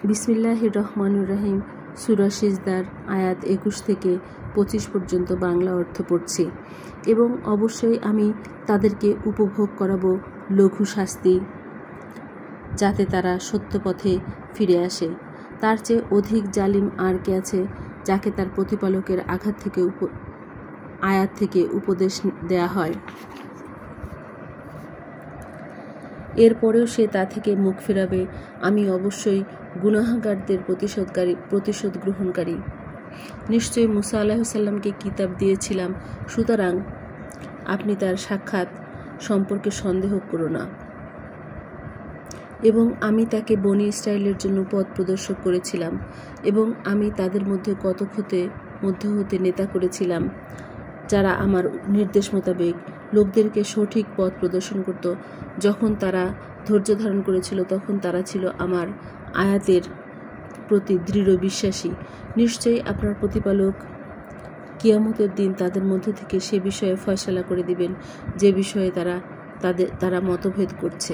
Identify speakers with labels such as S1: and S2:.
S1: বিসমিল্লাহির রহমানির রহিম। সূরা সিজদার আয়াত 21 থেকে 25 পর্যন্ত বাংলা অর্থ পড়ছি। এবং অবশ্যই আমি তাদেরকে উপভোগ করাবো লঘু শাস্তি, যাতে তারা সত্য পথে ফিরে আসে। তার চেয়ে অধিক জালিম আর কে আছে, যাকে তার প্রতিপালকের আয়াত থেকে উপদেশ দেয়া হয়, এরপরেও সে তা থেকে মুখ ফেরাবে। আমি অবশ্যই গুনাহগারদের প্রতিশোধ গ্রহণকারী। নিশ্চয়ই মুসা আলাইহিস সালামকে কিতাব দিয়েছিলাম, সুতরাং আপনি তার সাক্ষাৎ সম্পর্কে সন্দেহ করো না। এবং আমি তাকে বনী ইসরায়েলের জন্য পথ প্রদর্শক করেছিলাম, এবং আমি তাদের মধ্যে মধ্য হতে নেতা করেছিলাম, যারা আমার নির্দেশ মোতাবেক লোকদেরকে সঠিক পথ প্রদর্শন করত। যখন তারা ধৈর্য ধারণ করেছিল, তখন তারা ছিল আমার আয়াতের প্রতি দৃঢ় বিশ্বাসী। নিশ্চয়ই আপনার প্রতিপালক কিয়ামতের দিন তাদের মধ্য থেকে সে বিষয়ে ফয়সালা করে দিবেন, যে বিষয়ে তারা মতভেদ করছে।